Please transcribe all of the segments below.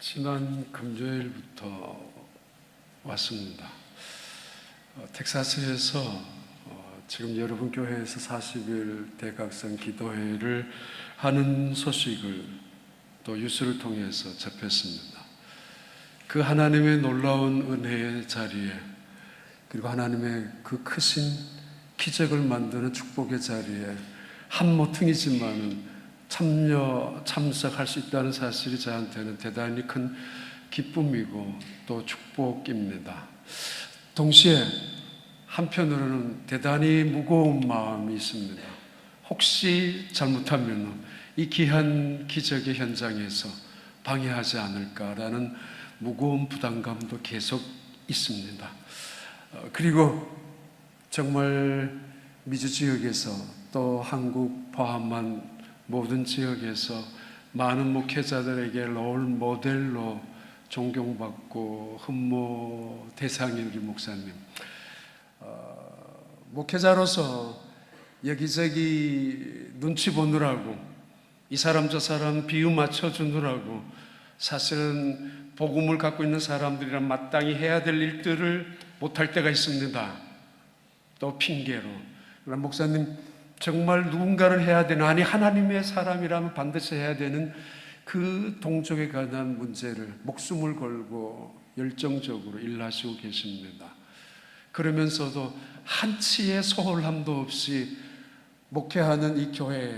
지난 금요일부터 왔습니다. 텍사스에서 지금 여러분 교회에서 40일 대각성 기도회를 하는 소식을 또 뉴스를 통해서 접했습니다. 그 하나님의 놀라운 은혜의 자리에, 그리고 하나님의 그 크신 기적을 만드는 축복의 자리에 한 모퉁이지만은 참석할 수 있다는 사실이 저한테는 대단히 큰 기쁨이고 또 축복입니다. 동시에 한편으로는 대단히 무거운 마음이 있습니다. 혹시 잘못하면 이 귀한 기적의 현장에서 방해하지 않을까라는 무거운 부담감도 계속 있습니다. 그리고 정말 미주 지역에서 또 한국 포함한 모든 지역에서 많은 목회자들에게 롤 모델로 존경받고 흠모 대상인 이 목사님, 목회자로서 여기저기 눈치 보느라고 이 사람 저 사람 비유 맞춰주느라고 사실은 복음을 갖고 있는 사람들이랑 마땅히 해야 될 일들을 못할 때가 있습니다. 또 핑계로. 그러나 목사님 정말 누군가를 해야 되는, 아니 하나님의 사람이라면 반드시 해야 되는 그 동족에 관한 문제를 목숨을 걸고 열정적으로 일하시고 계십니다. 그러면서도 한치의 소홀함도 없이 목회하는 이 교회에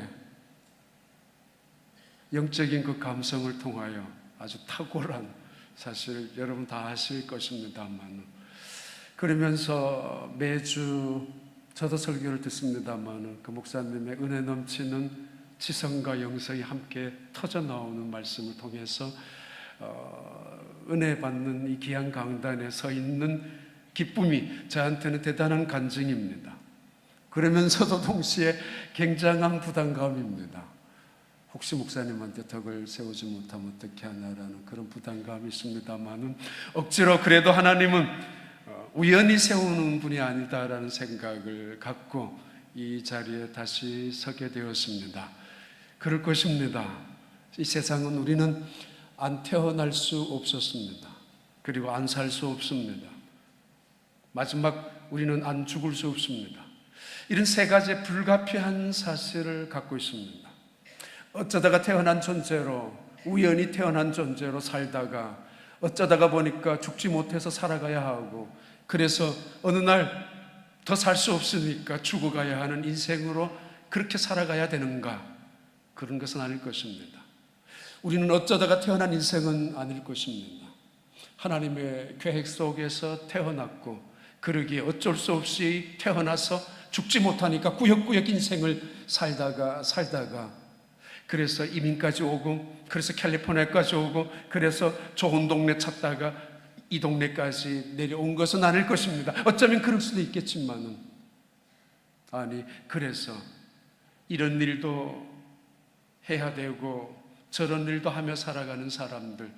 영적인 그 감성을 통하여 아주 탁월한, 사실 여러분 다 아실 것입니다만, 그러면서 매주 저도 설교를 듣습니다만 그 목사님의 은혜 넘치는 지성과 영성이 함께 터져 나오는 말씀을 통해서 은혜 받는 이 귀한 강단에 서 있는 기쁨이 저한테는 대단한 간증입니다. 그러면서도 동시에 굉장한 부담감입니다. 혹시 목사님한테 덕을 세우지 못하면 어떻게 하나라는 그런 부담감이 있습니다만, 억지로 그래도 하나님은 우연히 세우는 분이 아니다라는 생각을 갖고 이 자리에 다시 서게 되었습니다. 그럴 것입니다. 이 세상은 우리는 안 태어날 수 없었습니다. 그리고 안 살 수 없습니다. 마지막 우리는 안 죽을 수 없습니다. 이런 세 가지의 불가피한 사실을 갖고 있습니다. 어쩌다가 태어난 존재로, 우연히 태어난 존재로 살다가 어쩌다가 보니까 죽지 못해서 살아가야 하고, 그래서 어느 날 더 살 수 없으니까 죽어가야 하는 인생으로 그렇게 살아가야 되는가? 그런 것은 아닐 것입니다. 우리는 어쩌다가 태어난 인생은 아닐 것입니다. 하나님의 계획 속에서 태어났고, 그러기에 어쩔 수 없이 태어나서 죽지 못하니까 꾸역꾸역 인생을 살다가 그래서 이민까지 오고, 그래서 캘리포니아까지 오고, 그래서 좋은 동네 찾다가 이 동네까지 내려온 것은 아닐 것입니다. 어쩌면 그럴 수도 있겠지만은, 아니 그래서 이런 일도 해야 되고 저런 일도 하며 살아가는 사람들,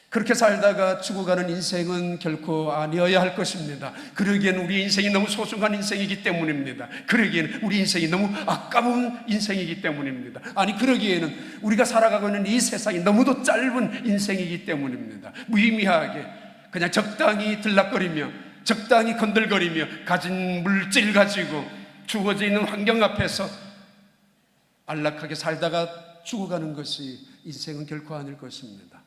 그렇게 살다가 죽어가는 인생은 결코 아니어야 할 것입니다. 그러기에는 우리 인생이 너무 소중한 인생이기 때문입니다. 그러기에는 우리 인생이 너무 아까운 인생이기 때문입니다. 아니 그러기에는 우리가 살아가고 있는 이 세상이 너무도 짧은 인생이기 때문입니다. 무의미하게 그냥 적당히 들락거리며 적당히 건들거리며 가진 물질 가지고 주어져 있는 환경 앞에서 안락하게 살다가 죽어가는 것이 인생은 결코 아닐 것입니다.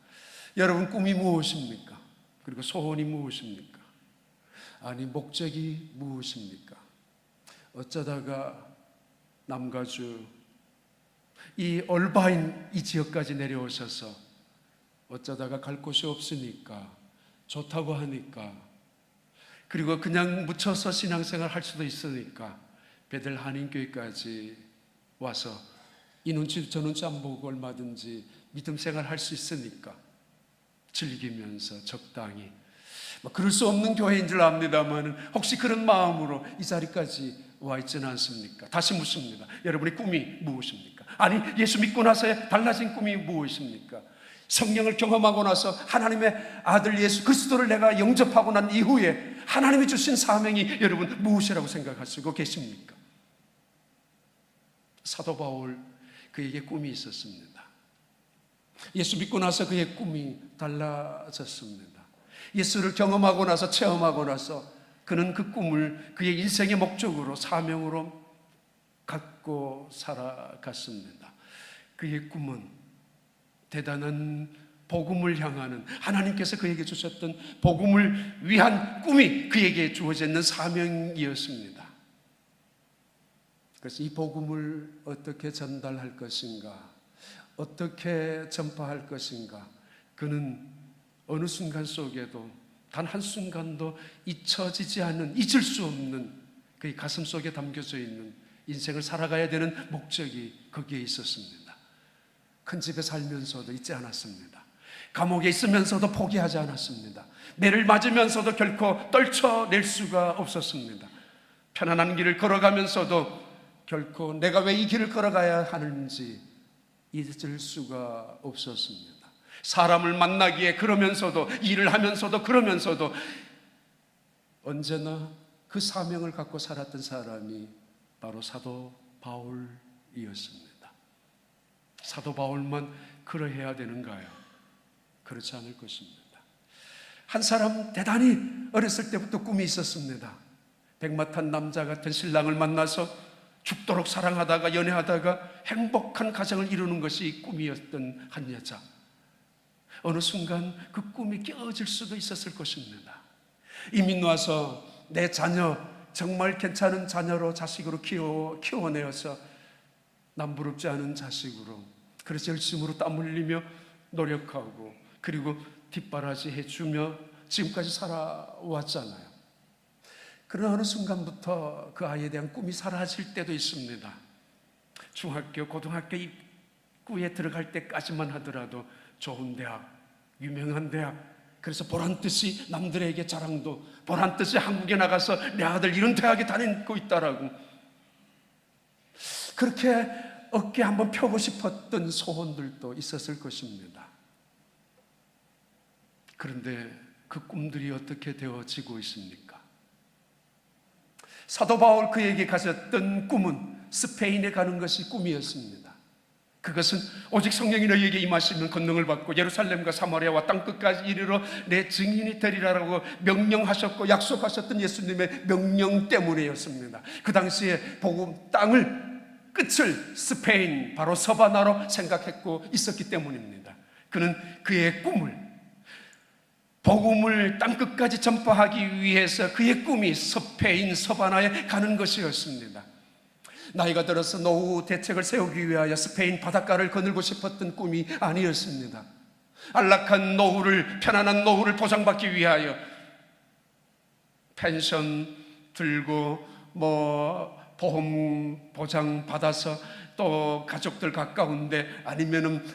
여러분 꿈이 무엇입니까? 그리고 소원이 무엇입니까? 아니 목적이 무엇입니까? 어쩌다가 남가주 이 얼바인 이 지역까지 내려오셔서 어쩌다가 갈 곳이 없으니까, 좋다고 하니까, 그리고 그냥 묻혀서 신앙생활 할 수도 있으니까 베델 한인교회까지 와서 이 눈치 저 눈치 안 보고 얼마든지 믿음 생활 할 수 있으니까 즐기면서 적당히, 그럴 수 없는 교회인 줄 압니다만 혹시 그런 마음으로 이 자리까지 와 있지는 않습니까? 다시 묻습니다. 여러분의 꿈이 무엇입니까? 아니 예수 믿고 나서의 달라진 꿈이 무엇입니까? 성령을 경험하고 나서 하나님의 아들 예수 그리스도를 내가 영접하고 난 이후에 하나님이 주신 사명이 여러분 무엇이라고 생각하시고 계십니까? 사도 바울, 그에게 꿈이 있었습니다. 예수 믿고 나서 그의 꿈이 달라졌습니다. 예수를 경험하고 나서, 체험하고 나서 그는 그 꿈을 그의 인생의 목적으로, 사명으로 갖고 살아갔습니다. 그의 꿈은 대단한 복음을 향하는, 하나님께서 그에게 주셨던 복음을 위한 꿈이 그에게 주어져 있는 사명이었습니다. 그래서 이 복음을 어떻게 전달할 것인가, 어떻게 전파할 것인가, 그는 어느 순간 속에도 단 한순간도 잊혀지지 않는, 잊을 수 없는 그의 가슴 속에 담겨져 있는 인생을 살아가야 되는 목적이 거기에 있었습니다. 큰 집에 살면서도 잊지 않았습니다. 감옥에 있으면서도 포기하지 않았습니다. 매를 맞으면서도 결코 떨쳐낼 수가 없었습니다. 편안한 길을 걸어가면서도 결코 내가 왜 이 길을 걸어가야 하는지 잊을 수가 없었습니다. 사람을 만나기에 그러면서도, 일을 하면서도 그러면서도 언제나 그 사명을 갖고 살았던 사람이 바로 사도 바울이었습니다. 사도 바울만 그러해야 되는가요? 그렇지 않을 것입니다. 한 사람 대단히 어렸을 때부터 꿈이 있었습니다. 백마탄 남자 같은 신랑을 만나서 죽도록 사랑하다가 연애하다가 행복한 가정을 이루는 것이 꿈이었던 한 여자. 어느 순간 그 꿈이 깨어질 수도 있었을 것입니다. 이민 와서 내 자녀, 정말 괜찮은 자녀로, 자식으로 키워내어서 남부럽지 않은 자식으로, 그래서 열심으로 땀 흘리며 노력하고 그리고 뒷바라지 해주며 지금까지 살아왔잖아요. 그러나 어느 순간부터 그 아이에 대한 꿈이 사라질 때도 있습니다. 중학교, 고등학교 입구에 들어갈 때까지만 하더라도 좋은 대학, 유명한 대학, 그래서 보란듯이 남들에게 자랑도, 보란듯이 한국에 나가서 내 아들 이런 대학에 다니고 있다라고, 그렇게 어깨 한번 펴고 싶었던 소원들도 있었을 것입니다. 그런데 그 꿈들이 어떻게 되어지고 있습니까? 사도 바울 그에게 가졌던 꿈은 스페인에 가는 것이 꿈이었습니다. 그것은 오직 성령이 너희에게 임하시면 권능을 받고 예루살렘과 사마리아와 땅끝까지 이르러 내 증인이 되리라라고 명령하셨고 약속하셨던 예수님의 명령 때문이었습니다. 그 당시에 복음 땅을, 끝을 스페인, 바로 서바나로 생각했고 있었기 때문입니다. 그는 그의 꿈을, 복음을 땅끝까지 전파하기 위해서 그의 꿈이 스페인 서바나에 가는 것이었습니다. 나이가 들어서 노후 대책을 세우기 위하여 스페인 바닷가를 거닐고 싶었던 꿈이 아니었습니다. 안락한 노후를, 편안한 노후를 보장받기 위하여 펜션 들고 보험 보장 받아서 또 가족들 가까운데, 아니면은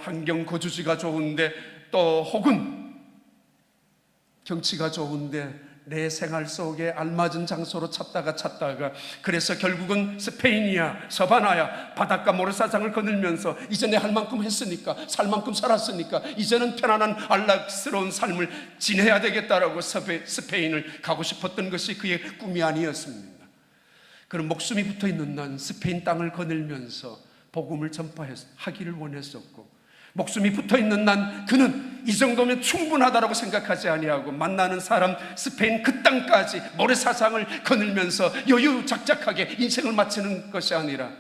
환경 거주지가 좋은데, 또 혹은 경치가 좋은데 내 생활 속에 알맞은 장소로 찾다가 그래서 결국은 스페인이야, 서바나야, 바닷가 모래사장을 거닐면서 이제 내 할 만큼 했으니까, 살 만큼 살았으니까 이제는 편안한 안락스러운 삶을 지내야 되겠다라고 스페인을 가고 싶었던 것이 그의 꿈이 아니었습니다. 그는 목숨이 붙어있는 난 스페인 땅을 거닐면서 복음을 전파하기를 원했었고, 목숨이 붙어있는 난 그는 이 정도면 충분하다고 생각하지 아니하고, 만나는 사람 스페인 그 땅까지 모래사장을 거닐면서 여유작작하게 인생을 마치는 것이 아니라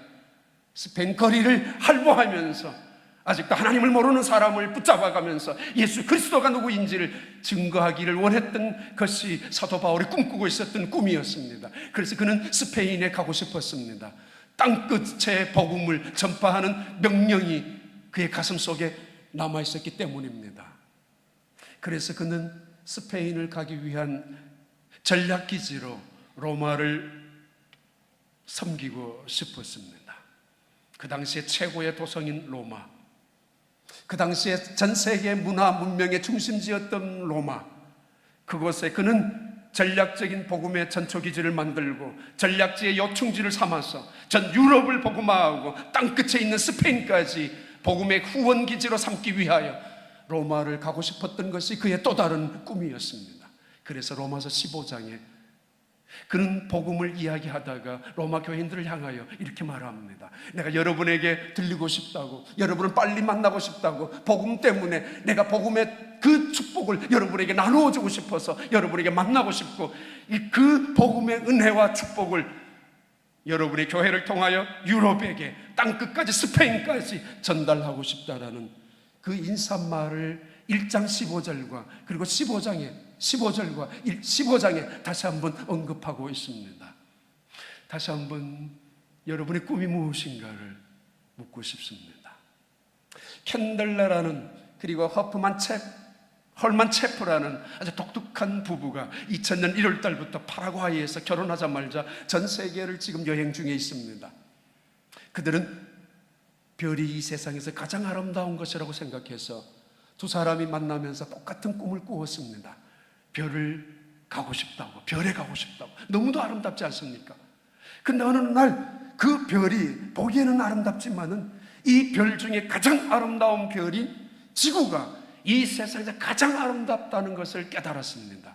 스페인 거리를 활보하면서 아직도 하나님을 모르는 사람을 붙잡아가면서 예수 그리스도가 누구인지를 증거하기를 원했던 것이 사도 바울이 꿈꾸고 있었던 꿈이었습니다. 그래서 그는 스페인에 가고 싶었습니다. 땅끝의 복음을 전파하는 명령이 그의 가슴 속에 남아있었기 때문입니다. 그래서 그는 스페인을 가기 위한 전략기지로 로마를 섬기고 싶었습니다. 그 당시에 최고의 도성인 로마, 그 당시에 전 세계 문화 문명의 중심지였던 로마, 그곳에 그는 전략적인 복음의 전초기지를 만들고 전략지의 요충지를 삼아서 전 유럽을 복음화하고 땅끝에 있는 스페인까지 복음의 후원기지로 삼기 위하여 로마를 가고 싶었던 것이 그의 또 다른 꿈이었습니다. 그래서 로마서 15장에 그는 복음을 이야기하다가 로마 교인들을 향하여 이렇게 말합니다. 내가 여러분에게 들리고 싶다고, 여러분을 빨리 만나고 싶다고, 복음 때문에 내가 복음의 그 축복을 여러분에게 나누어 주고 싶어서 여러분에게 만나고 싶고, 그 복음의 은혜와 축복을 여러분의 교회를 통하여 유럽에게, 땅끝까지, 스페인까지 전달하고 싶다라는 그 인사말을 1장 15절과 그리고 15장에 다시 한번 언급하고 있습니다. 다시 한번 여러분의 꿈이 무엇인가를 묻고 싶습니다. 캔들러라는, 그리고 헐만 체프라는 아주 독특한 부부가 2000년 1월 달부터 파라과이에서 결혼하자마자 전 세계를 지금 여행 중에 있습니다. 그들은 별이 이 세상에서 가장 아름다운 것이라고 생각해서 두 사람이 만나면서 똑같은 꿈을 꾸었습니다. 별을 가고 싶다고, 별에 가고 싶다고. 너무도 아름답지 않습니까? 근데 어느 날 그 별이 보기에는 아름답지만은 이 별 중에 가장 아름다운 별이 지구가 이 세상에서 가장 아름답다는 것을 깨달았습니다.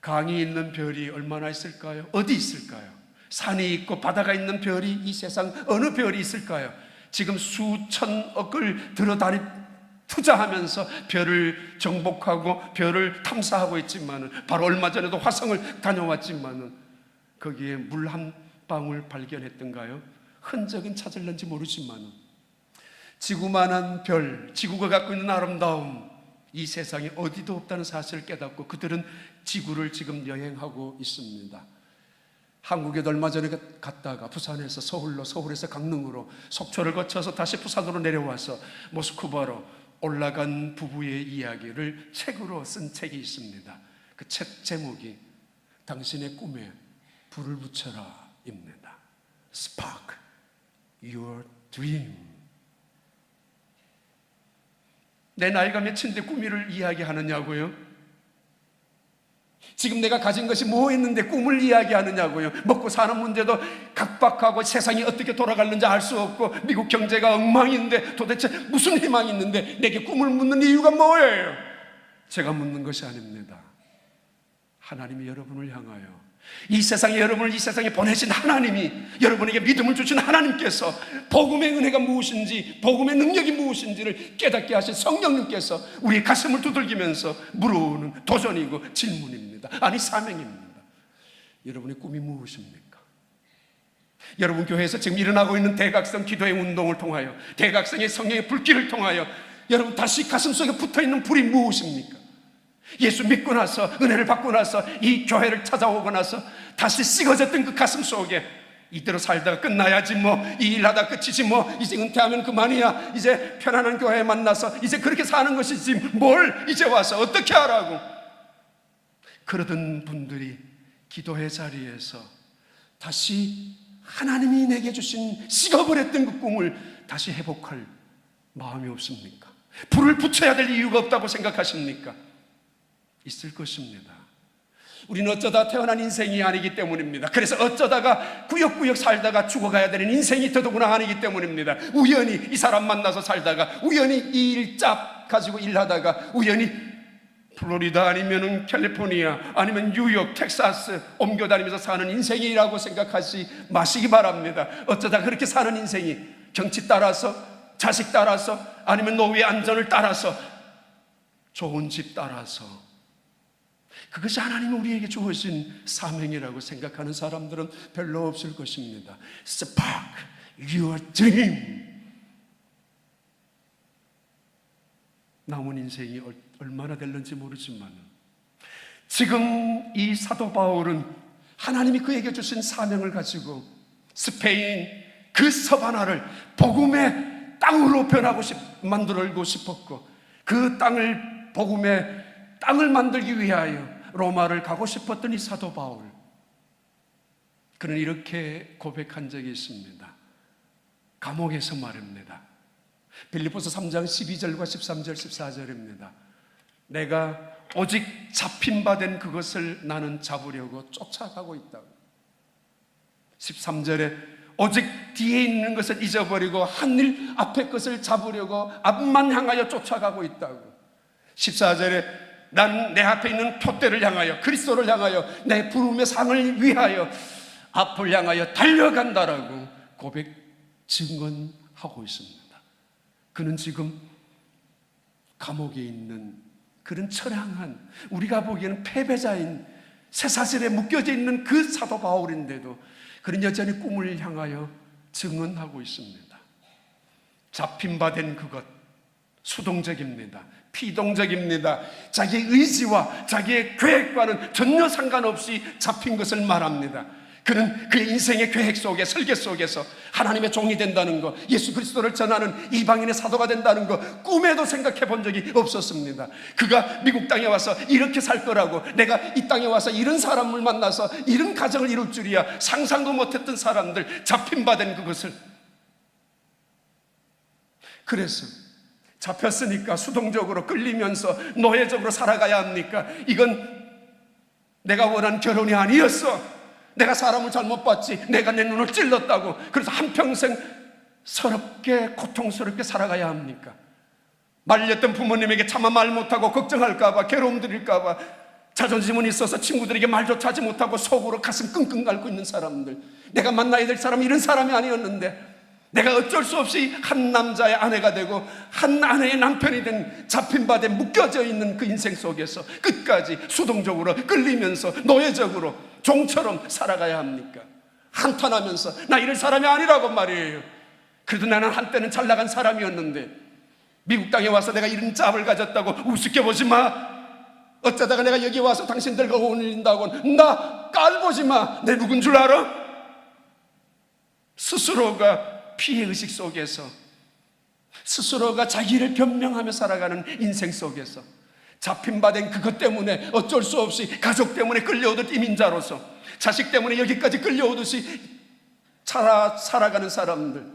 강이 있는 별이 얼마나 있을까요? 어디 있을까요? 산이 있고 바다가 있는 별이 이 세상 어느 별이 있을까요? 지금 수천억을 투자하면서 별을 정복하고 별을 탐사하고 있지만은, 바로 얼마 전에도 화성을 다녀왔지만은 거기에 물 한 방울 발견했던가요? 흔적은 찾을는지 모르지만은 지구만한 별, 지구가 갖고 있는 아름다움, 이 세상에 어디도 없다는 사실을 깨닫고 그들은 지구를 지금 여행하고 있습니다. 한국에도 얼마 전에 갔다가 부산에서 서울로, 서울에서 강릉으로, 속초를 거쳐서 다시 부산으로 내려와서 모스크바로 올라간 부부의 이야기를 책으로 쓴 책이 있습니다. 그 책 제목이 당신의 꿈에 불을 붙여라 입니다. Spark your dream. 내 나이가 몇인데 꿈을 이야기하느냐고요? 지금 내가 가진 것이 뭐였는데 꿈을 이야기하느냐고요? 먹고 사는 문제도 각박하고 세상이 어떻게 돌아가는지 알 수 없고 미국 경제가 엉망인데 도대체 무슨 희망이 있는데 내게 꿈을 묻는 이유가 뭐예요? 제가 묻는 것이 아닙니다. 하나님이 여러분을 향하여, 이 세상에 여러분을 이 세상에 보내신 하나님이, 여러분에게 믿음을 주신 하나님께서 복음의 은혜가 무엇인지, 복음의 능력이 무엇인지를 깨닫게 하신 성령님께서 우리의 가슴을 두들기면서 물어오는 도전이고 질문입니다. 아니, 사명입니다. 여러분의 꿈이 무엇입니까? 여러분 교회에서 지금 일어나고 있는 대각성 기도의 운동을 통하여, 대각성의 성령의 불길을 통하여 여러분 다시 가슴속에 붙어있는 불이 무엇입니까? 예수 믿고 나서, 은혜를 받고 나서, 이 교회를 찾아오고 나서 다시 식어졌던 그 가슴 속에 이대로 살다가 끝나야지 뭐, 이 일하다 끝이지 뭐, 이제 은퇴하면 그만이야, 이제 편안한 교회에 만나서 이제 그렇게 사는 것이지 뭘 이제 와서 어떻게 하라고, 그러던 분들이 기도의 자리에서 다시 하나님이 내게 주신 식어버렸던 그 꿈을 다시 회복할 마음이 없습니까? 불을 붙여야 될 이유가 없다고 생각하십니까? 있을 것입니다. 우리는 어쩌다 태어난 인생이 아니기 때문입니다. 그래서 어쩌다가 구역구역 살다가 죽어가야 되는 인생이 더더구나 아니기 때문입니다. 우연히 이 사람 만나서 살다가, 우연히 이 일잡 가지고 일하다가, 우연히 플로리다 아니면 캘리포니아 아니면 뉴욕, 텍사스 옮겨다니면서 사는 인생이라고 생각하지 마시기 바랍니다. 어쩌다 그렇게 사는 인생이 정치 따라서, 자식 따라서, 아니면 노후의 안전을 따라서, 좋은 집 따라서, 그것이 하나님이 우리에게 주어진 사명이라고 생각하는 사람들은 별로 없을 것입니다. Spark your dream. 남은 인생이 얼마나 될는지 모르지만 지금 이 사도 바울은 하나님이 그에게 주신 사명을 가지고 스페인 그 서바나를 복음의 땅으로 만들고 싶었고, 그 땅을, 복음의 땅을 만들기 위하여 로마를 가고 싶었던 이 사도 바울, 그는 이렇게 고백한 적이 있습니다. 감옥에서 말입니다. 빌립보서 3장 12절과 13절 14절입니다. 내가 오직 잡힌 바 된 그것을 나는 잡으려고 쫓아가고 있다고. 13절에 오직 뒤에 있는 것을 잊어버리고 하늘 앞에 것을 잡으려고 앞만 향하여 쫓아가고 있다고. 14절에 난 내 앞에 있는 표대를 향하여, 그리스도를 향하여, 내 부름의 상을 위하여 앞을 향하여 달려간다라고 고백 증언하고 있습니다. 그는 지금 감옥에 있는 그런 처량한, 우리가 보기에는 패배자인, 쇠사슬에 묶여져 있는 그 사도 바울인데도 그는 여전히 꿈을 향하여 증언하고 있습니다. 잡힌 바 된 그것 수동적입니다. 피동적입니다. 자기의 의지와 자기의 계획과는 전혀 상관없이 잡힌 것을 말합니다. 그는 그의 인생의 계획 속에, 설계 속에서 하나님의 종이 된다는 것, 예수 그리스도를 전하는 이방인의 사도가 된다는 것 꿈에도 생각해 본 적이 없었습니다. 그가 미국 땅에 와서 이렇게 살 거라고, 내가 이 땅에 와서 이런 사람을 만나서 이런 가정을 이룰 줄이야 상상도 못했던 사람들, 잡힌 바 된 그것을. 그래서 잡혔으니까 수동적으로 끌리면서 노예적으로 살아가야 합니까? 이건 내가 원한 결혼이 아니었어, 내가 사람을 잘못 봤지, 내가 내 눈을 찔렀다고, 그래서 한평생 서럽게 고통스럽게 살아가야 합니까? 말렸던 부모님에게 차마 말 못하고 걱정할까봐, 괴로움 드릴까봐 자존심은 있어서 친구들에게 말조차 하지 못하고 속으로 가슴 끙끙 앓고 있는 사람들, 내가 만나야 될 사람이 이런 사람이 아니었는데 내가 어쩔 수 없이 한 남자의 아내가 되고 한 아내의 남편이 된, 잡힌 바 된, 묶여져 있는 그 인생 속에서 끝까지 수동적으로 끌리면서 노예적으로 종처럼 살아가야 합니까? 한탄하면서 나 이런 사람이 아니라고 말이에요. 그래도 나는 한때는 잘 나간 사람이었는데 미국 땅에 와서 내가 이런 짭을 가졌다고 우습게 보지 마. 어쩌다가 내가 여기 와서 당신들과 어울린다고 나 깔보지 마. 내 누군 줄 알아? 스스로가 피해의식 속에서, 스스로가 자기를 변명하며 살아가는 인생 속에서 잡힌 바 된 그것 때문에 어쩔 수 없이 가족 때문에 끌려오듯 이민자로서, 자식 때문에 여기까지 끌려오듯이 살아가는 사람들,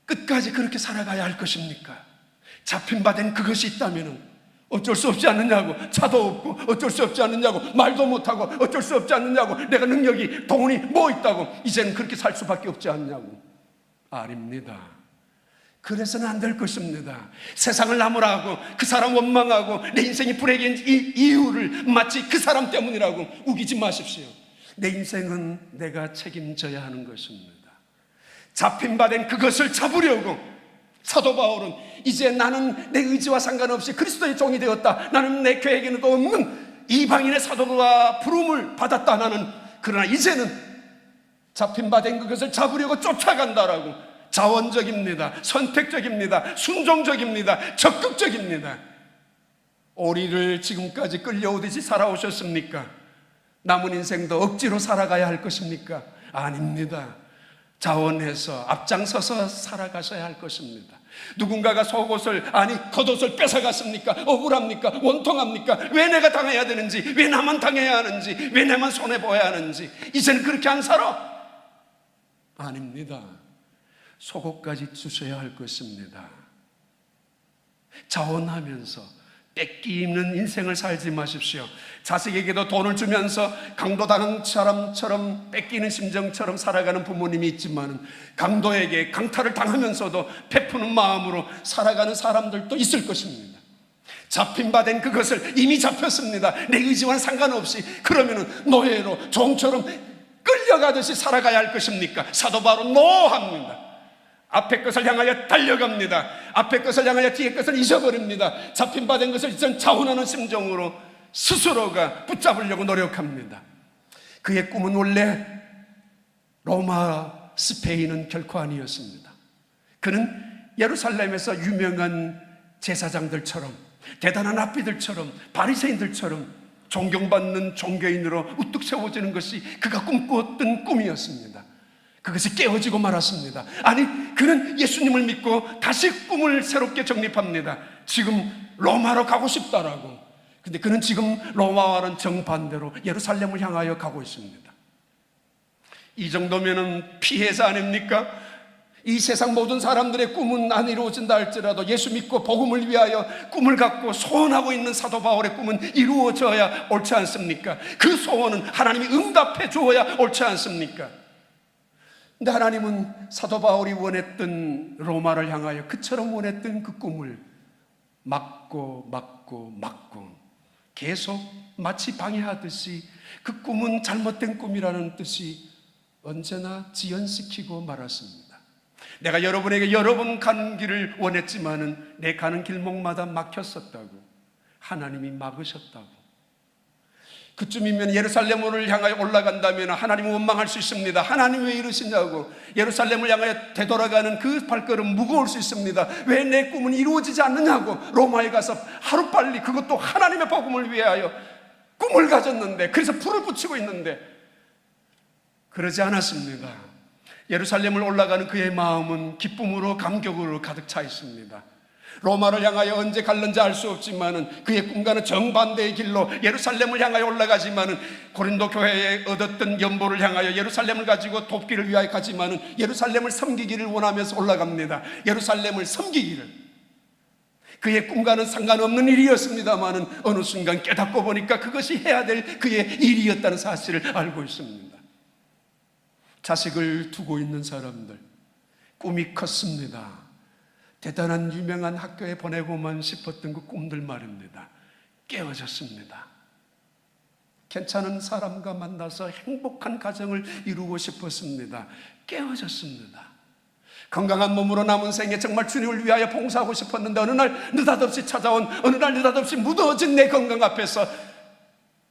끝까지 그렇게 살아가야 할 것입니까? 잡힌 바 된 그것이 있다면 어쩔 수 없지 않느냐고, 차도 없고 어쩔 수 없지 않느냐고, 말도 못하고 어쩔 수 없지 않느냐고, 내가 능력이 돈이 뭐 있다고 이제는 그렇게 살 수밖에 없지 않냐고. 아닙니다. 그래서는 안 될 것입니다. 세상을 나무라고, 그 사람 원망하고 내 인생이 불행한 이유를 마치 그 사람 때문이라고 우기지 마십시오. 내 인생은 내가 책임져야 하는 것입니다. 잡힌 바 된 그것을 잡으려고 사도 바울은 이제 나는 내 의지와 상관없이 그리스도의 종이 되었다, 나는 내 계획에는 없는 이방인의 사도가 부름을 받았다, 나는. 그러나 이제는 잡힌 바 된 그것을 잡으려고 쫓아간다라고. 자원적입니다. 선택적입니다. 순종적입니다. 적극적입니다. 오리를 지금까지 끌려오듯이 살아오셨습니까? 남은 인생도 억지로 살아가야 할 것입니까? 아닙니다. 자원해서 앞장서서 살아가셔야 할 것입니다. 누군가가 속옷을, 아니 겉옷을 뺏어갔습니까? 억울합니까? 원통합니까? 왜 내가 당해야 되는지, 왜 나만 당해야 하는지, 왜 나만 손해보아야 하는지, 이제는 그렇게 안 살아? 아닙니다. 속옷까지 주셔야 할 것입니다. 자원하면서 뺏기는 인생을 살지 마십시오. 자식에게도 돈을 주면서 강도당한 사람처럼 뺏기는 심정처럼 살아가는 부모님이 있지만 강도에게 강탈을 당하면서도 베푸는 마음으로 살아가는 사람들도 있을 것입니다. 잡힌 바 된 그것을 이미 잡혔습니다. 내 의지와는 상관없이. 그러면 노예로 종처럼 끌려가듯이 살아가야 할 것입니까? 사도 바울은 노합니다. 앞에 것을 향하여 달려갑니다. 앞에 것을 향하여 뒤에 것을 잊어버립니다. 잡힌 바 된 것을 이전 자원하는 심정으로 스스로가 붙잡으려고 노력합니다. 그의 꿈은 원래 로마, 스페인은 결코 아니었습니다. 그는 예루살렘에서 유명한 제사장들처럼, 대단한 랍비들처럼, 바리새인들처럼 존경받는 종교인으로 우뚝 세워지는 것이 그가 꿈꾸었던 꿈이었습니다. 그것이 깨어지고 말았습니다. 아니, 그는 예수님을 믿고 다시 꿈을 새롭게 정립합니다. 지금 로마로 가고 싶다라고. 근데 그는 지금 로마와는 정반대로 예루살렘을 향하여 가고 있습니다. 이 정도면은 피해자 아닙니까? 이 세상 모든 사람들의 꿈은 안 이루어진다 할지라도 예수 믿고 복음을 위하여 꿈을 갖고 소원하고 있는 사도 바울의 꿈은 이루어져야 옳지 않습니까? 그 소원은 하나님이 응답해 주어야 옳지 않습니까? 근데 하나님은 사도 바울이 원했던 로마를 향하여 그처럼 원했던 그 꿈을 막고 계속 마치 방해하듯이 그 꿈은 잘못된 꿈이라는 뜻이 언제나 지연시키고 말았습니다. 내가 여러분에게 여러 번 가는 길을 원했지만은 내 가는 길목마다 막혔었다고, 하나님이 막으셨다고. 그쯤이면 예루살렘을 향하여 올라간다면 하나님은 원망할 수 있습니다. 하나님 왜 이러시냐고. 예루살렘을 향하여 되돌아가는 그 발걸음 무거울 수 있습니다. 왜 내 꿈은 이루어지지 않느냐고. 로마에 가서 하루빨리, 그것도 하나님의 복음을 위하여 꿈을 가졌는데, 그래서 불을 붙이고 있는데 그러지 않았습니다. 예루살렘을 올라가는 그의 마음은 기쁨으로 감격으로 가득 차 있습니다. 로마를 향하여 언제 갈는지 알 수 없지만은 그의 꿈과는 정반대의 길로 예루살렘을 향하여 올라가지만은 고린도 교회에 얻었던 연보를 향하여 예루살렘을 가지고 돕기를 위하여 가지만은 예루살렘을 섬기기를 원하면서 올라갑니다. 예루살렘을 섬기기를. 그의 꿈과는 상관없는 일이었습니다만은 어느 순간 깨닫고 보니까 그것이 해야 될 그의 일이었다는 사실을 알고 있습니다. 자식을 두고 있는 사람들, 꿈이 컸습니다. 대단한 유명한 학교에 보내고만 싶었던 그 꿈들 말입니다. 깨어졌습니다. 괜찮은 사람과 만나서 행복한 가정을 이루고 싶었습니다. 깨어졌습니다. 건강한 몸으로 남은 생에 정말 주님을 위하여 봉사하고 싶었는데 어느 날 느닷없이 찾아온, 어느 날 느닷없이 묻어진 내 건강 앞에서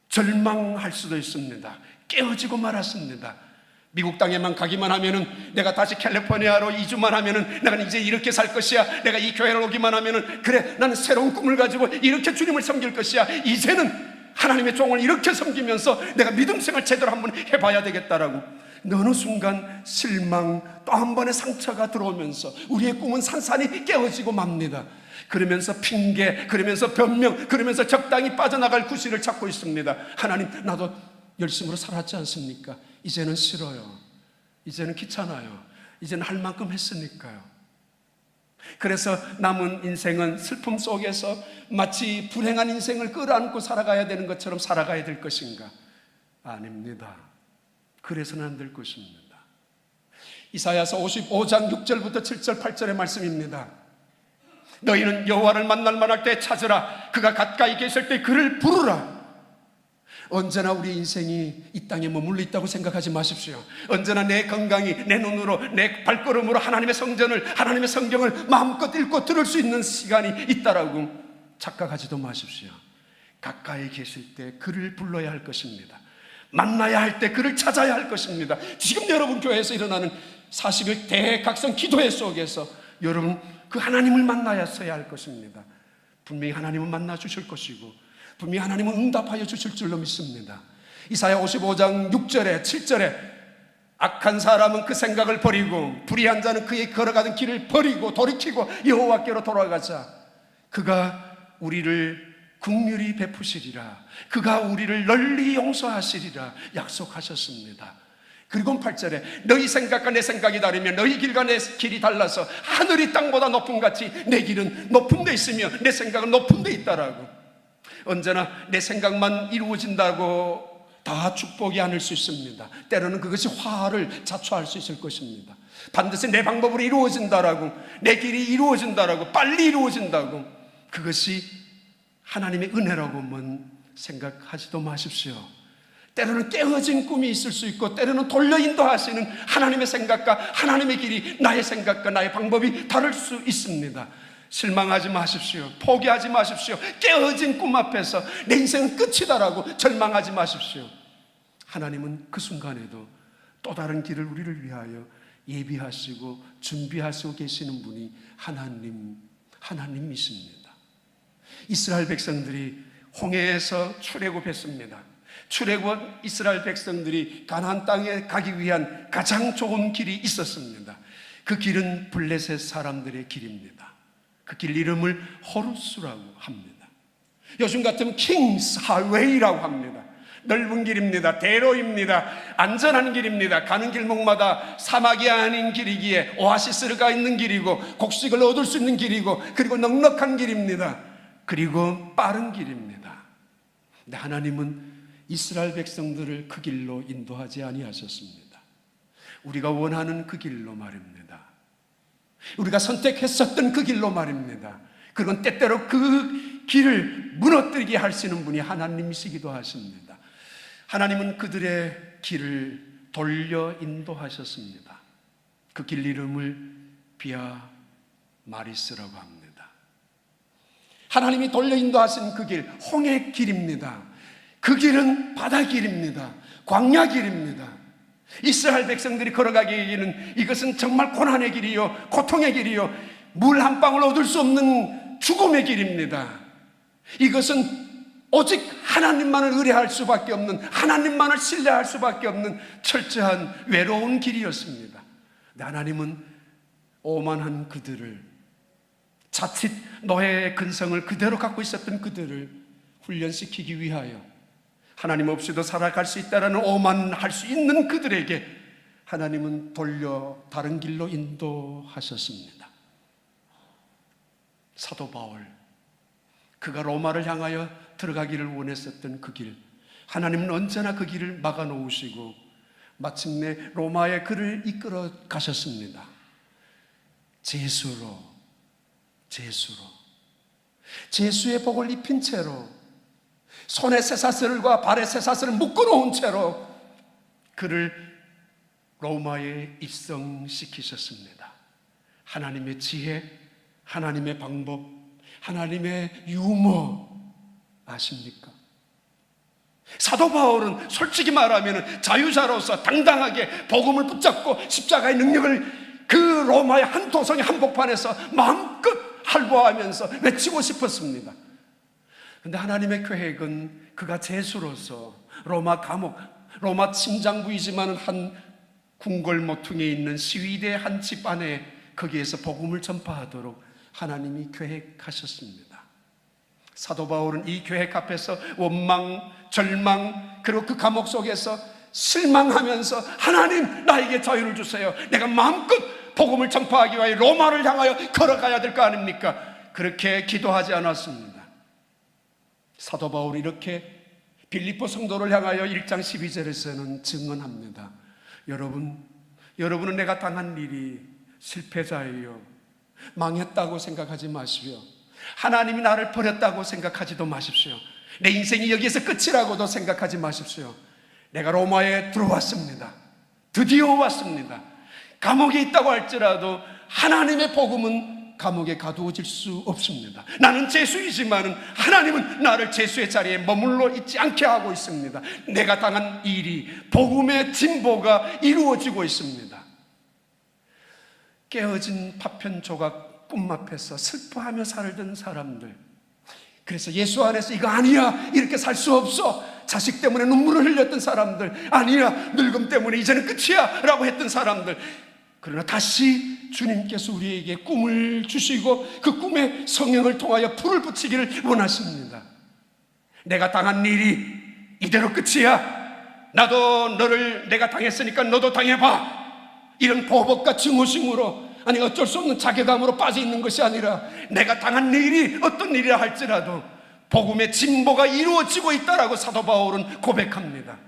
절망할 수도 있습니다. 깨어지고 말았습니다. 미국 땅에만 가기만 하면은, 내가 다시 캘리포니아로 이주만 하면은 내가 이제 이렇게 살 것이야. 내가 이 교회를 오기만 하면은, 그래, 나는 새로운 꿈을 가지고 이렇게 주님을 섬길 것이야. 이제는 하나님의 종을 이렇게 섬기면서 내가 믿음 생활 제대로 한번 해봐야 되겠다라고. 어느 순간 실망, 또 한 번의 상처가 들어오면서 우리의 꿈은 산산이 깨어지고 맙니다. 그러면서 핑계, 그러면서 변명, 그러면서 적당히 빠져나갈 구실을 찾고 있습니다. 하나님, 나도 열심으로 살았지 않습니까? 이제는 싫어요. 이제는 귀찮아요. 이제는 할 만큼 했으니까요. 그래서 남은 인생은 슬픔 속에서 마치 불행한 인생을 끌어안고 살아가야 되는 것처럼 살아가야 될 것인가? 아닙니다. 그래서는 안 될 것입니다. 이사야서 55장 6절부터 7절 8절의 말씀입니다. 너희는 여호와를 만날 만할 때 찾으라. 그가 가까이 계실 때 그를 부르라. 언제나 우리 인생이 이 땅에 머물러 있다고 생각하지 마십시오. 언제나 내 건강이, 내 눈으로, 내 발걸음으로 하나님의 성전을, 하나님의 성경을 마음껏 읽고 들을 수 있는 시간이 있다라고 착각하지도 마십시오. 가까이 계실 때 그를 불러야 할 것입니다. 만나야 할 때 그를 찾아야 할 것입니다. 지금 여러분 교회에서 일어나는 40일 대각성 기도회 속에서 여러분 그 하나님을 만나야서야 할 것입니다. 분명히 하나님은 만나 주실 것이고 분명히 하나님은 응답하여 주실 줄로 믿습니다. 이사야 55장 6절에 7절에 악한 사람은 그 생각을 버리고 불의한 자는 그의 걸어가던 길을 버리고 돌이키고 여호와께로 돌아가자. 그가 우리를 긍휼히 베푸시리라. 그가 우리를 널리 용서하시리라 약속하셨습니다. 그리고 8절에 너희 생각과 내 생각이 다르면 너희 길과 내 길이 달라서 하늘이 땅보다 높은 같이 내 길은 높은 데 있으며 내 생각은 높은 데 있다라고. 언제나 내 생각만 이루어진다고 다 축복이 아닐 수 있습니다. 때로는 그것이 화를 자초할 수 있을 것입니다. 반드시 내 방법으로 이루어진다라고, 내 길이 이루어진다라고, 빨리 이루어진다고, 그것이 하나님의 은혜라고만 생각하지도 마십시오. 때로는 깨어진 꿈이 있을 수 있고 때로는 돌려 인도하시는 하나님의 생각과 하나님의 길이, 나의 생각과 나의 방법이 다를 수 있습니다. 실망하지 마십시오. 포기하지 마십시오. 깨어진 꿈 앞에서 내 인생은 끝이다라고 절망하지 마십시오. 하나님은 그 순간에도 또 다른 길을 우리를 위하여 예비하시고 준비하시고 계시는 분이 하나님이십니다. 이스라엘 백성들이 홍해에서 출애굽했습니다. 출애굽 이스라엘 백성들이 가나안 땅에 가기 위한 가장 좋은 길이 있었습니다. 그 길은 블레셋 사람들의 길입니다. 그 길 이름을 호루스라고 합니다. 요즘 같으면 킹스 하이웨이라고 합니다. 넓은 길입니다. 대로입니다. 안전한 길입니다. 가는 길목마다 사막이 아닌 길이기에 오아시스가 있는 길이고 곡식을 얻을 수 있는 길이고 그리고 넉넉한 길입니다. 그리고 빠른 길입니다. 근데 하나님은 이스라엘 백성들을 그 길로 인도하지 아니하셨습니다. 우리가 원하는 그 길로 말입니다. 우리가 선택했었던 그 길로 말입니다. 그건 때때로 그 길을 무너뜨리게 하시는 분이 하나님이시기도 하십니다. 하나님은 그들의 길을 돌려 인도하셨습니다. 그 길 이름을 비아 마리스라고 합니다. 하나님이 돌려 인도하신 그 길, 홍해 길입니다. 그 길은 바다 길입니다. 광야 길입니다. 이스라엘 백성들이 걸어가기에는 이것은 정말 고난의 길이요, 고통의 길이요, 물 한 방울 얻을 수 없는 죽음의 길입니다. 이것은 오직 하나님만을 의뢰할 수밖에 없는, 하나님만을 신뢰할 수밖에 없는 철저한 외로운 길이었습니다. 근데 하나님은 오만한 그들을, 자칫 노예의 근성을 그대로 갖고 있었던 그들을 훈련시키기 위하여 하나님 없이도 살아갈 수 있다는 오만할 수 있는 그들에게 하나님은 돌려 다른 길로 인도하셨습니다. 사도 바울, 그가 로마를 향하여 들어가기를 원했었던 그 길, 하나님은 언제나 그 길을 막아놓으시고 마침내 로마에 그를 이끌어 가셨습니다. 제수의 복을 입힌 채로, 손에 쇠사슬과 발에 쇠사슬을 묶어놓은 채로 그를 로마에 입성시키셨습니다. 하나님의 지혜, 하나님의 방법, 하나님의 유머 아십니까? 사도 바울은 솔직히 말하면 자유자로서 당당하게 복음을 붙잡고 십자가의 능력을 그 로마의 한 도성의 한복판에서 마음껏 할보하면서 외치고 싶었습니다. 그런데 하나님의 계획은 그가 제수로서 로마 감옥, 로마 침장부이지만 한 궁궐 모퉁이에 있는 시위대 한 집 안에 거기에서 복음을 전파하도록 하나님이 계획하셨습니다. 사도 바울은 이 계획 앞에서 원망, 절망, 그리고 그 감옥 속에서 실망하면서 하나님, 나에게 자유를 주세요. 내가 마음껏 복음을 전파하기 위해 로마를 향하여 걸어가야 될 거 아닙니까? 그렇게 기도하지 않았습니다. 사도 바울이 이렇게 빌립보 성도를 향하여 1장 12절에서는 증언합니다. 여러분은 내가 당한 일이 실패자예요. 망했다고 생각하지 마시오. 하나님이 나를 버렸다고 생각하지도 마십시오. 내 인생이 여기에서 끝이라고도 생각하지 마십시오. 내가 로마에 들어왔습니다. 드디어 왔습니다. 감옥에 있다고 할지라도 하나님의 복음은 감옥에 가두어질 수 없습니다. 나는 죄수이지만 하나님은 나를 죄수의 자리에 머물러 있지 않게 하고 있습니다. 내가 당한 일이, 복음의 진보가 이루어지고 있습니다. 깨어진 파편 조각 꿈 앞에서 슬퍼하며 살던 사람들, 그래서 예수 안에서 이거 아니야, 이렇게 살 수 없어, 자식 때문에 눈물을 흘렸던 사람들, 아니야, 늙음 때문에 이제는 끝이야 라고 했던 사람들, 그러나 다시 주님께서 우리에게 꿈을 주시고 그 꿈의 성령을 통하여 불을 붙이기를 원하십니다. 내가 당한 일이 이대로 끝이야, 나도 내가 당했으니까 너도 당해봐, 이런 보복과 증오심으로, 아니 어쩔 수 없는 자괴감으로 빠져 있는 것이 아니라 내가 당한 일이 어떤 일이라 할지라도 복음의 진보가 이루어지고 있다라고 사도 바울은 고백합니다.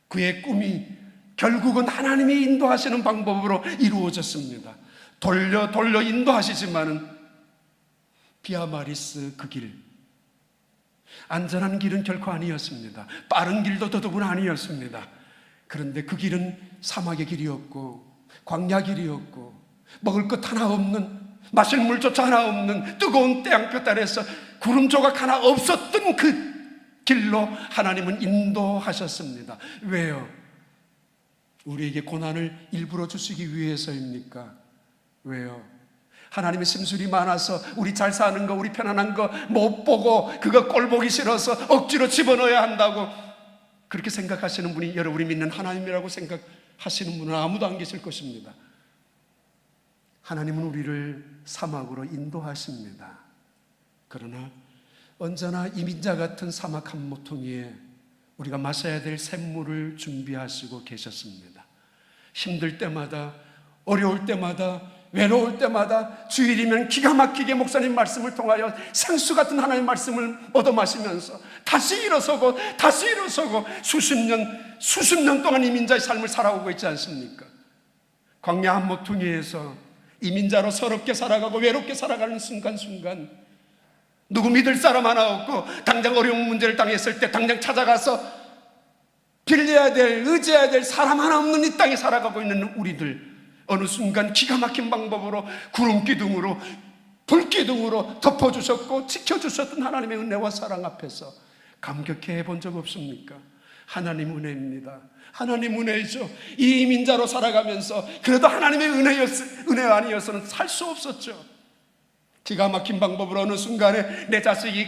그의 꿈이 결국은 하나님이 인도하시는 방법으로 이루어졌습니다. 돌려 인도하시지만은 비아마리스 그 길, 안전한 길은 결코 아니었습니다. 빠른 길도 더더구나 아니었습니다. 그런데 그 길은 사막의 길이었고 광야 길이었고 먹을 것 하나 없는, 마실 물조차 하나 없는 뜨거운 태양볕 아래서 구름 조각 하나 없었던 그 길로 하나님은 인도하셨습니다. 왜요? 우리에게 고난을 일부러 주시기 위해서입니까? 왜요? 하나님의 심술이 많아서 우리 잘 사는 거, 우리 편안한 거 못 보고 그거 꼴 보기 싫어서 억지로 집어넣어야 한다고 그렇게 생각하시는 분이 여러분이 믿는 하나님이라고 생각하시는 분은 아무도 안 계실 것입니다. 하나님은 우리를 사막으로 인도하십니다. 그러나 언제나 이민자 같은 사막 한 모퉁이에 우리가 마셔야 될 샘물을 준비하시고 계셨습니다. 힘들 때마다, 어려울 때마다, 외로울 때마다 주일이면 기가 막히게 목사님 말씀을 통하여 생수 같은 하나님의 말씀을 얻어 마시면서 다시 일어서고 수십 년 동안 이민자의 삶을 살아오고 있지 않습니까? 광야 한 모퉁이에서 이민자로 서럽게 살아가고 외롭게 살아가는 순간순간 누구 믿을 사람 하나 없고 당장 어려운 문제를 당했을 때 당장 찾아가서 빌려야 될, 의지해야 될 사람 하나 없는 이 땅에 살아가고 있는 우리들, 어느 순간 기가 막힌 방법으로 구름 기둥으로 불 기둥으로 덮어주셨고 지켜주셨던 하나님의 은혜와 사랑 앞에서 감격해 본 적 없습니까? 하나님 은혜입니다. 하나님 은혜이죠. 이 이민자로 살아가면서 그래도 하나님의 은혜 아니어서는 살 수 없었죠. 기가 막힌 방법으로 어느 순간에 내 자식이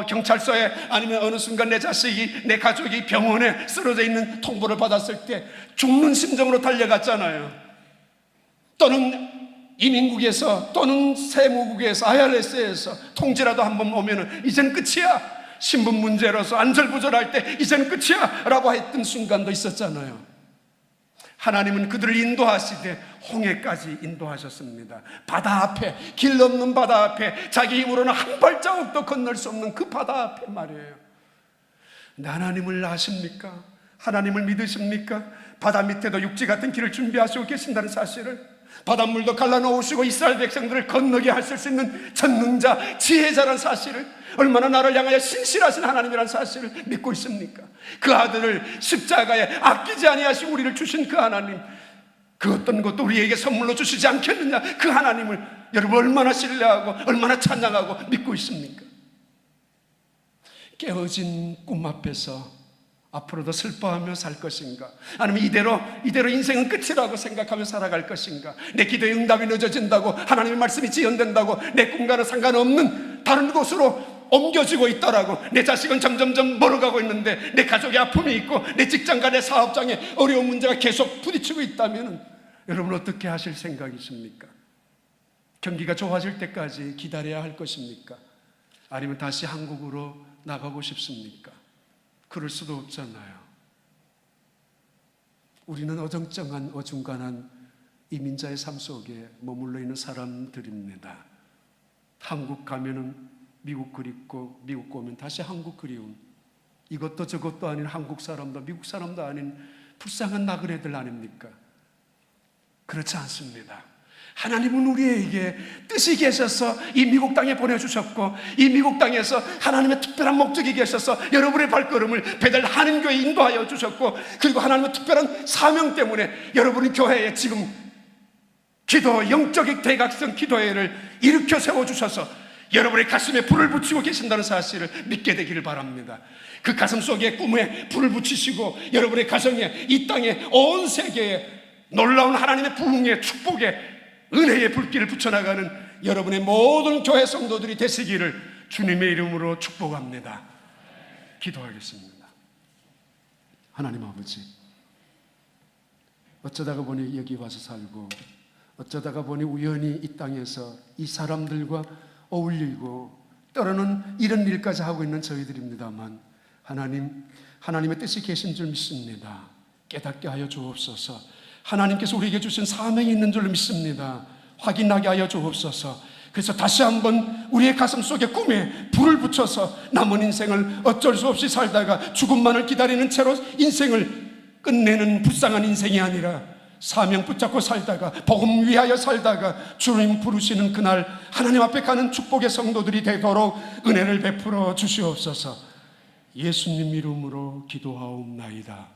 경찰서에, 아니면 어느 순간 내 자식이, 내 가족이 병원에 쓰러져 있는 통보를 받았을 때 죽는 심정으로 달려갔잖아요. 또는 이민국에서, 또는 세무국에서, IRS에서 통지라도 한번 오면은 이제는 끝이야, 신분 문제로서 안절부절할 때 이제는 끝이야 라고 했던 순간도 있었잖아요. 하나님은 그들을 인도하시되 홍해까지 인도하셨습니다. 바다 앞에, 길 없는 바다 앞에, 자기 힘으로는 한 발자국도 건널 수 없는 그 바다 앞에 말이에요. 근데 하나님을 아십니까? 하나님을 믿으십니까? 바다 밑에도 육지 같은 길을 준비하시고 계신다는 사실을, 바닷물도 갈라놓으시고 이스라엘 백성들을 건너게 하실 수 있는 전능자, 지혜자라는 사실을, 얼마나 나를 향하여 신실하신 하나님이라는 사실을 믿고 있습니까? 그 아들을 십자가에 아끼지 아니하시고 우리를 주신 그 하나님, 그 어떤 것도 우리에게 선물로 주시지 않겠느냐, 그 하나님을 여러분 얼마나 신뢰하고 얼마나 찬양하고 믿고 있습니까? 깨어진 꿈 앞에서 앞으로도 슬퍼하며 살 것인가, 아니면 이대로 인생은 끝이라고 생각하며 살아갈 것인가, 내 기도의 응답이 늦어진다고, 하나님의 말씀이 지연된다고 내 꿈과는 상관없는 다른 곳으로 옮겨지고 있더라고, 내 자식은 점점점 멀어가고 있는데, 내 가족의 아픔이 있고 내 직장과 내 사업장에 어려운 문제가 계속 부딪히고 있다면 여러분 어떻게 하실 생각이십니까? 경기가 좋아질 때까지 기다려야 할 것입니까? 아니면 다시 한국으로 나가고 싶습니까? 그럴 수도 없잖아요. 우리는 어정쩡한 어중간한 이민자의 삶 속에 머물러 있는 사람들입니다. 한국 가면은 미국 그립고, 미국 오면 다시 한국 그리운, 이것도 저것도 아닌 한국 사람도 미국 사람도 아닌 불쌍한 나그네들 아닙니까? 그렇지 않습니다. 하나님은 우리에게 뜻이 계셔서 이 미국 땅에 보내주셨고, 이 미국 땅에서 하나님의 특별한 목적이 계셔서 여러분의 발걸음을 베델하는 교회에 인도하여 주셨고, 그리고 하나님의 특별한 사명 때문에 여러분의 교회에 지금 기도, 영적인 대각성 기도회를 일으켜 세워주셔서 여러분의 가슴에 불을 붙이고 계신다는 사실을 믿게 되기를 바랍니다. 그 가슴 속에 꿈에 불을 붙이시고 여러분의 가정에, 이 땅에, 온 세계에 놀라운 하나님의 부흥의 축복의 은혜의 불길을 붙여나가는 여러분의 모든 교회 성도들이 되시기를 주님의 이름으로 축복합니다. 기도하겠습니다. 하나님 아버지, 어쩌다가 보니 여기 와서 살고, 어쩌다가 보니 우연히 이 땅에서 이 사람들과 어울리고 때로는 이런 일까지 하고 있는 저희들입니다만, 하나님의 뜻이 계신 줄 믿습니다. 깨닫게 하여 주옵소서. 하나님께서 우리에게 주신 사명이 있는 줄 믿습니다. 확인하게 하여 주옵소서. 그래서 다시 한번 우리의 가슴 속에 꿈에 불을 붙여서 남은 인생을 어쩔 수 없이 살다가 죽음만을 기다리는 채로 인생을 끝내는 불쌍한 인생이 아니라 사명 붙잡고 살다가 복음 위하여 살다가 주님 부르시는 그날 하나님 앞에 가는 축복의 성도들이 되도록 은혜를 베풀어 주시옵소서. 예수님 이름으로 기도하옵나이다.